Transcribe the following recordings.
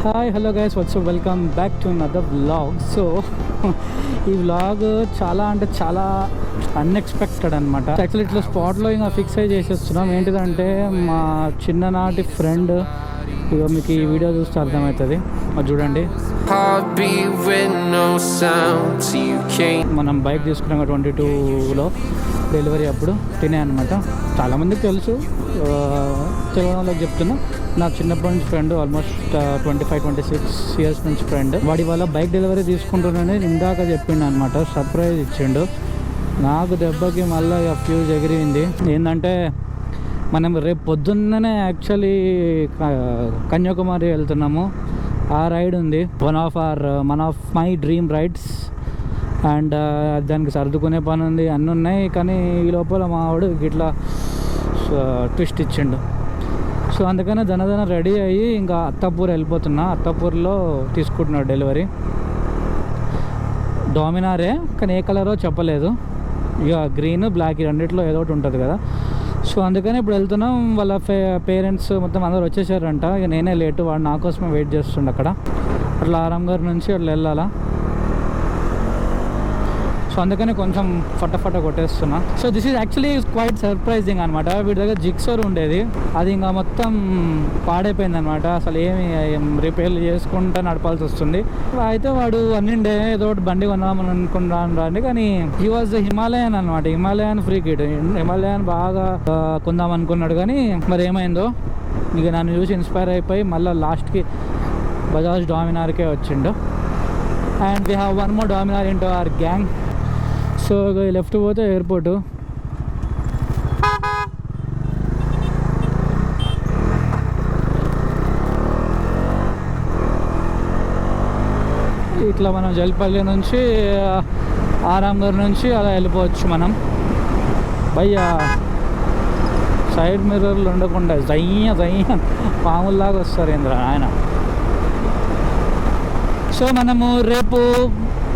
Hi hello guys what's welcome back to another vlog. So ఈ vlog చాలా అంటే చాలా అన్ఎక్స్పెక్టెడ్ అనమాట. యాక్చువల్లీ ఇట్లా స్పాట్లో ఇంకా ఫిక్స్ అయ్యి చేసేస్తున్నాం. ఏంటిదంటే మా చిన్ననాటి ఫ్రెండ్, ఇక మీకు ఈ వీడియో చూస్తే అర్థమవుతుంది, అది చూడండి. మనం బైక్ తీసుకున్నాం 22లో డెలివరీ అప్పుడు తినే అనమాట. చాలామందికి తెలుసు, తెలియని వాళ్ళకి చెప్తున్నా. నాకు చిన్నప్పటి నుంచి ఫ్రెండ్, ఆల్మోస్ట్ 25-26 ఇయర్స్ నుంచి ఫ్రెండ్. వాడి వల్ల బైక్ డెలివరీ తీసుకుంటున్నానని ఇందాక చెప్పిండు అనమాట. సర్ప్రైజ్ ఇచ్చిండు నాకు. దెబ్బకి మళ్ళీ ఫ్యూజ్ ఎగిరింది. ఏంటంటే మనం రేపు పొద్దున్ననే యాక్చువల్లీ కన్యాకుమారి వెళ్తున్నాము. ఆ రైడ్ ఉంది, one of my dream rides. And దానికి సర్దుకునే పని ఉంది, అన్నీ ఉన్నాయి. కానీ ఈ లోపల మా వాడు ఇట్లా ట్విస్ట్ ఇచ్చిండు. సో అందుకనే దనదన రెడీ అయ్యి ఇంకా అత్తాపూర్ వెళ్ళిపోతున్నా. అత్తాపూర్లో తీసుకుంటున్నాడు డెలివరీ. డామినారే, కానీ ఏ కలరో చెప్పలేదు. ఇక గ్రీన్ బ్లాక్ రెండిట్లో ఏదో ఒకటి ఉంటుంది కదా. సో అందుకని ఇప్పుడు వెళ్తున్నాం. వాళ్ళ పేరెంట్స్ మొత్తం అందరూ వచ్చేసారంట. ఇక నేనే లేటు, వాడు నా కోసమే వెయిట్ చేస్తుండే అక్కడ. అట్లా ఆరాంఘర్ నుంచి అట్లా వెళ్ళాలా. సో అందుకని కొంచెం ఫటాఫట కొట్టేస్తున్నా. So this is actually quite surprising అనమాట. వీడి దగ్గర జిక్సర్ ఉండేది, అది ఇంకా మొత్తం పాడైపోయింది అనమాట. అసలు ఏమి రిపేర్లు చేసుకుంటూ నడపాల్సి వస్తుంది. అయితే వాడు అన్నిండే ఏదో ఒకటి బండి కొన్నామని అనుకున్నాను రండి. కానీ హీ వాజ్ హిమాలయన్ అనమాట. హిమాలయన్ ఫ్రీ కిడ్, హిమాలయన్ బాగా కొందాం అనుకున్నాడు. కానీ మరి ఏమైందో, ఇక నన్ను చూసి ఇన్స్పైర్ అయిపోయి మళ్ళీ లాస్ట్కి బజాజ్ డామినార్కే వచ్చిండు. And we have one more Dominar into hour gang. So left పోతే ఎయిర్పోర్టు. ఇట్లా మనం జల్పల్లి నుంచి ఆరాంఘర్ నుంచి అలా వెళ్ళిపోవచ్చు మనం. భయ్యా సైడ్ మిర్రర్లు ఉండకుండా జయ్య పాముల్లాగా వస్తారు ఏంద్ర ఆయన. సో మనము రేపు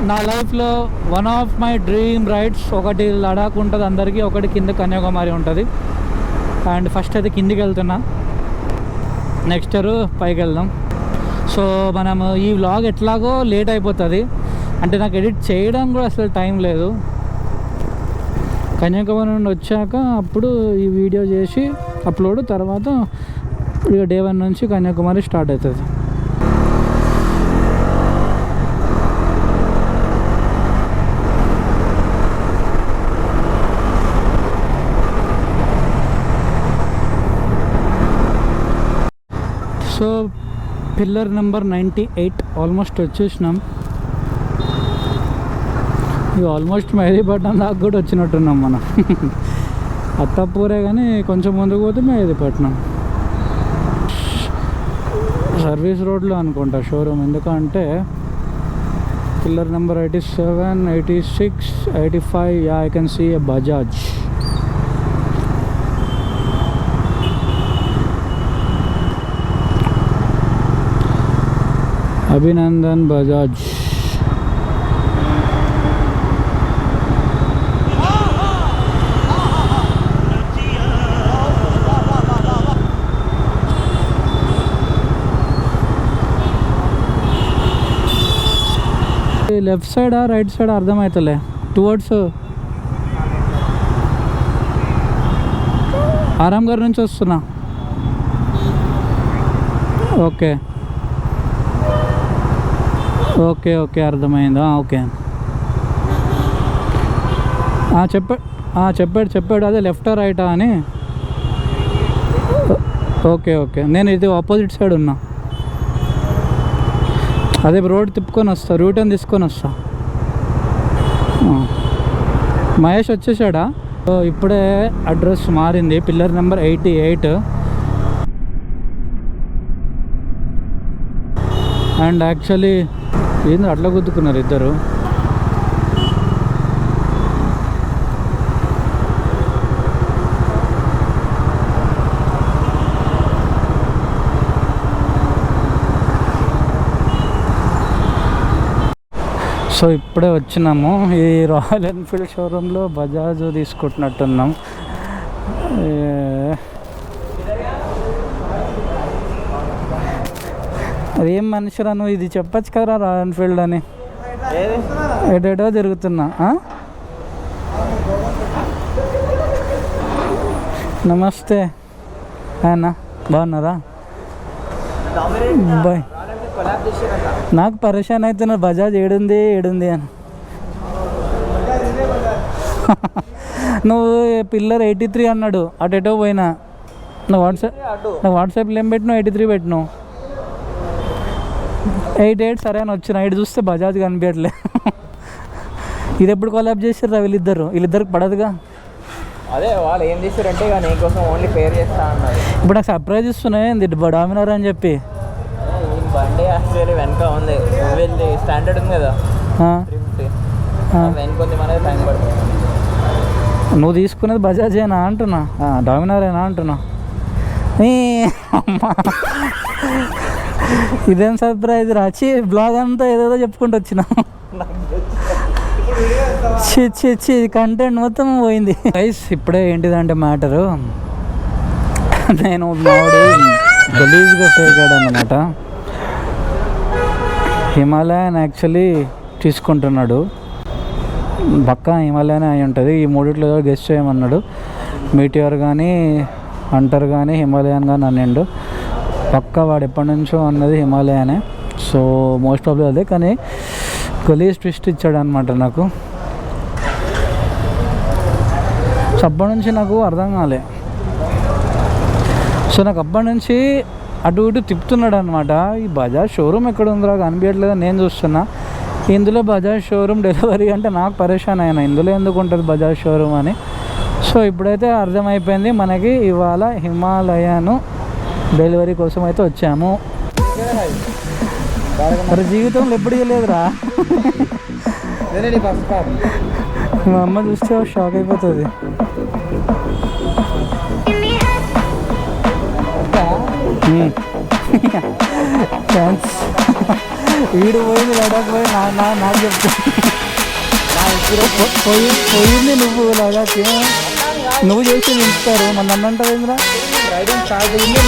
నా లైఫ్లో one of my dream rides, ఒకటి లడాక్ ఉంటుంది అందరికీ, ఒకటి కింద కన్యాకుమారి ఉంటుంది. అండ్ ఫస్ట్ అయితే కిందికి వెళ్తున్నా, నెక్స్ట్ ఇయర్ పైకి వెళ్దాం. సో మనము ఈ వ్లాగ్ ఎట్లాగో లేట్ అయిపోతుంది, అంటే నాకు ఎడిట్ చేయడం కూడా అసలు టైం లేదు. కన్యాకుమారి నుండి వచ్చాక అప్పుడు ఈ వీడియో చేసి అప్లోడ్, తర్వాత ఇక డే 1 నుంచి కన్యాకుమారి స్టార్ట్ అవుతుంది. సో పిల్లర్ నెంబర్ 98 ఆల్మోస్ట్ వచ్చేసినాం. ఇది ఆల్మోస్ట్ మెహదీపట్నం దాకా కూడా వచ్చినట్టున్నాం మనం. అత్తాపూరే కానీ కొంచెం ముందుకు పోతే మెహదీపట్నం. సర్వీస్ రోడ్లో అనుకుంటా షోరూమ్, ఎందుకంటే pillar number 87, 86, 85. I can see a Bajaj. Abhinandan Bajaj. Left సైడా రైట్ సైడ్ అర్థమవుతలే. టువర్డ్స్ ఆరాంఘర్ నుంచి వస్తున్నా. ఓకే ఓకే ఓకే అర్థమైందా. ఓకే చెప్పాడు అదే లెఫ్టా రైటా అని. ఓకే ఓకే, నేను ఇది ఆపోజిట్ సైడ్ ఉన్నా. అదే రోడ్ తిప్పుకొని వస్తా, రూటర్న్ తీసుకొని వస్తా. మహేష్ వచ్చేసాడా? ఇప్పుడే అడ్రస్ మారింది, పిల్లర్ నెంబర్ 88. అండ్ యాక్చువల్లీ ఏంది అట్లా గుద్దుకున్నారు ఇద్దరు. సో ఇప్పుడే వచ్చినాము. ఈ రాయల్ ఎన్ఫీల్డ్ షోరూంలో బజాజ్ తీసుకుంటున్నట్టున్నాం. అదేం మనిషిరా నువ్వు, ఇది చెప్పచ్చు కదరా రాయల్ ఎన్ఫీల్డ్ అని. ఎటేటో తిరుగుతున్నా. నమస్తే అన్న, బాగున్నారా? బాయ్. నాకు పరేషాన్ అవుతున్నా, బజాజ్ ఏడుంది అని. నువ్వు పిల్లర్ 83 అన్నాడు, అటెటో పోయినా. నువ్వు వాట్సాప్లో ఏం పెట్టినావు? 83 పెట్టినావు. 88 సరే అని వచ్చిన. 8 చూస్తే బజాజ్ కనిపించట్లే. ఇది ఎప్పుడు కొలాబ్ చేసారు వీళ్ళిద్దరికి పడదుగా. అదే వాళ్ళు ఏం చేశారంటే ఇక నీకోసం ఓన్లీ పేర్ చేస్తా అన్నారు. ఇప్పుడు నాకు సర్ప్రైజ్ ఇస్తున్నాయి డామినార్ అని చెప్పి. బండి యాక్చువల్లీ వెనక ఉంది, వెళ్ళి స్టాండర్డ్ ఉంది కదా 350, వెనక ఉంది, మనది టైం పడుతుంది. నువ్వు తీసుకునేది బజాజేనా అంటున్నా, డామినారేనా అంటున్నా. ఇదేం సర్ప్రైజ్ రాచి, బ్లాగ్ అంతా ఏదేదో చెప్పుకుంటూ వచ్చిన. చి కంటెంట్ మొత్తం పోయింది. గైస్ ఇప్పుడే ఏంటిదంటే మ్యాటరు, నేను మావాడు గలీజ్గా ఫేకాడు అన్నమాట. హిమాలయన్ యాక్చువల్లీ తీసుకుంటున్నాడు, పక్కా హిమాలయన్ అయి ఉంటుంది. ఈ మూడిట్లో గెస్ట్ చేయమన్నాడు. మీటియర్ కానీ హంటర్ కానీ హిమాలయన్ కానీ అనిండు. పక్కా వాడు ఎప్పటి నుంచో అన్నది హిమాలయనే. సో మోస్ట్ ప్రాబ్లీ అదే, కానీ గలీజ్ ట్విస్ట్ ఇచ్చాడు అనమాట నాకు. సో అప్పటి నుంచి నాకు అర్థం కాలే. సో నాకు అప్పటి నుంచి అటు ఇటు తిప్పుతున్నాడు అనమాట. ఈ బజాజ్ షోరూమ్ ఎక్కడ ఉందిరా కనిపించట్లేదు, నేను చూస్తున్నా. ఇందులో బజాజ్ షోరూమ్ డెలివరీ అంటే నాకు పరేషాన్ అయినా, ఇందులో ఎందుకు ఉంటుంది బజాజ్ షోరూమ్ అని. సో ఇప్పుడైతే అర్థమైపోయింది మనకి. ఇవాళ హిమాలయన్ డెలివరీ కోసం అయితే వచ్చాము. మరి జీవితంలో ఎప్పుడు ఇవ్వలేదురా. మా అమ్మ చూస్తే షాక్ అయిపోతుంది. థ్యాంక్స్. వీడు పోయింది లడాక్ పోయి నాకు చెప్తా. పోయింది నువ్వు లడాక్, నువ్వు చేసి నిలుస్తారు మన నన్ను అంటావు ఏంద్రా. రైడింగ్ స్టార్ట్ అయింది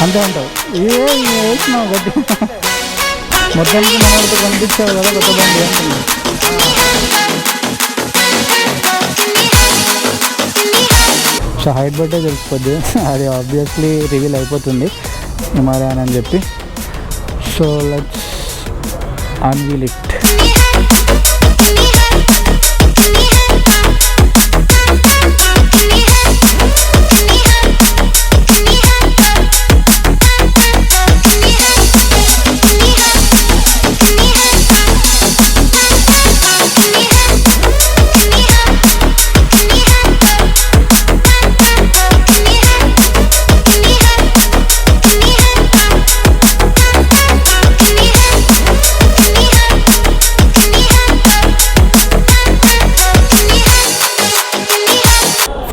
అంతే అంటావు. వేసినావు గట్టి మొత్తానికి మనతో కనిపించావు కదా కొత్త బండి అంటున్నా. సో హైట్ బట్టే తెలిసిపోద్ది, అది ఆబ్వియస్లీ రివీల్ అయిపోతుంది హిమాలయన్ అని చెప్పి. So let's unveil it.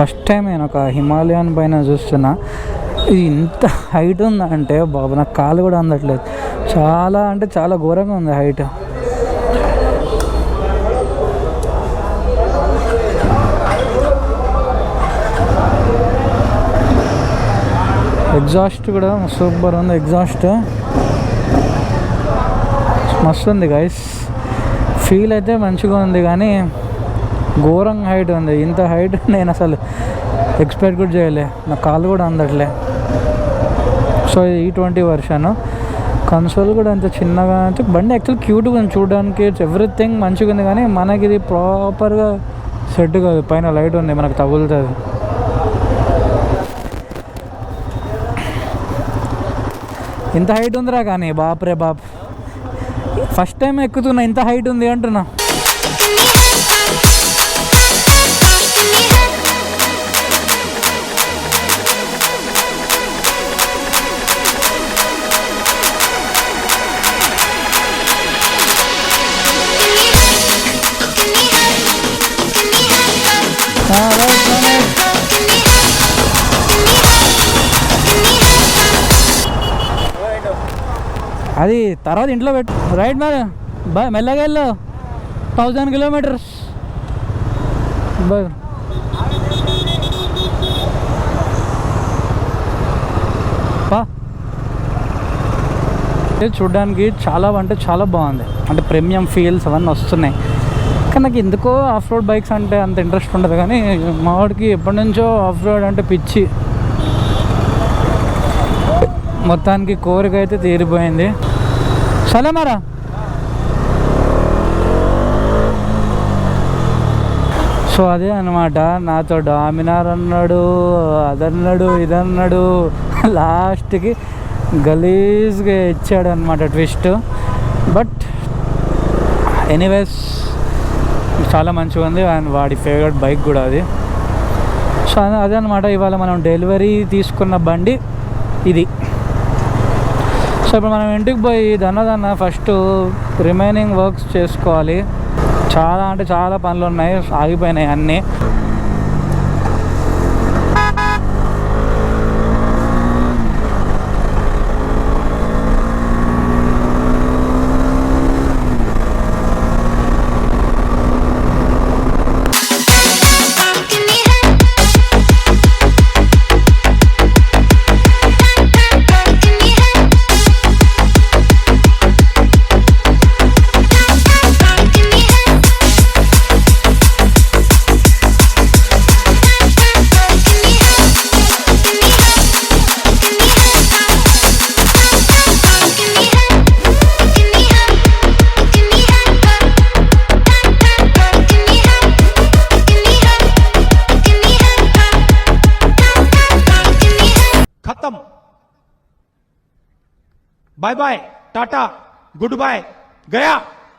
First time నేను ఒక హిమాలయన్ పైన చూస్తున్నా. ఇది ఇంత హైట్ ఉందంటే బాబు నాకు కాలు కూడా అందట్లేదు. చాలా అంటే చాలా ఘోరంగా ఉంది హైట్. ఎగ్జాస్ట్ కూడా సూపర్ ఉంది, ఎగ్జాస్ట్ మస్తు ఉంది గైస్. ఫీల్ అయితే మంచిగా ఉంది, కానీ ఘోరంగా హైట్ ఉంది. ఇంత హైట్ నేను అసలు ఎక్స్పెక్ట్ కూడా చేయలే, నా కాలు కూడా అందట్లే. సో ఇది E20 వర్షన్. కన్సోల్ కూడా అంత చిన్నగా, అంటే బండి యాక్చువల్ క్యూట్గా ఉంది చూడడానికి, ఎవ్రీథింగ్ మంచిగా ఉంది, కానీ మనకి ఇది ప్రాపర్గా సెట్ కాదు. పైన లైట్ ఉంది, మనకు తగులుతుంది. ఇంత హైట్ ఉందిరా, కానీ బాప్రే బాప్, ఫస్ట్ టైం ఎక్కుతున్నా ఇంత హైట్ ఉంది అంటున్నా. అది తర్వాత ఇంట్లో పెట్టు. రైట్ మరి బాయ్, మెల్లగా వెళ్ళు. 1000 kilometers బాయ్. బా చూడడానికి చాలా అంటే చాలా బాగుంది, అంటే ప్రీమియం ఫీల్స్ అవన్నీ వస్తున్నాయి. కానీ నాకు ఎందుకో ఆఫ్ రోడ్ బైక్స్ అంటే అంత ఇంట్రెస్ట్ ఉండదు, కానీ మా వాడికి ఎప్పటి నుంచో ఆఫ్ రోడ్ అంటే పిచ్చి. మొత్తానికి కోరిక అయితే తీరిపోయింది. సరే మరా సో అదే అనమాట, నాతో డామినార్ అన్నాడు, అదన్నాడు, ఇదన్నాడు, లాస్ట్కి గలీజ్గా ఇచ్చాడు అనమాట ట్విస్ట్. బట్ ఎనీవేస్ చాలా మంచిగా ఉంది, అండ్ వాడి ఫేవరెట్ బైక్ కూడా అది. సో అదే అనమాట, ఇవాళ మనం డెలివరీ తీసుకున్న బండి ఇది. సో ఇప్పుడు మనం ఇంటికి పోయి దన్న ఫస్ట్ రిమైనింగ్ వర్క్స్ చేసుకోవాలి. చాలా అంటే చాలా పనులు ఉన్నాయి, ఆగిపోయినాయి అన్నీ. Bye bye tata good bye गया।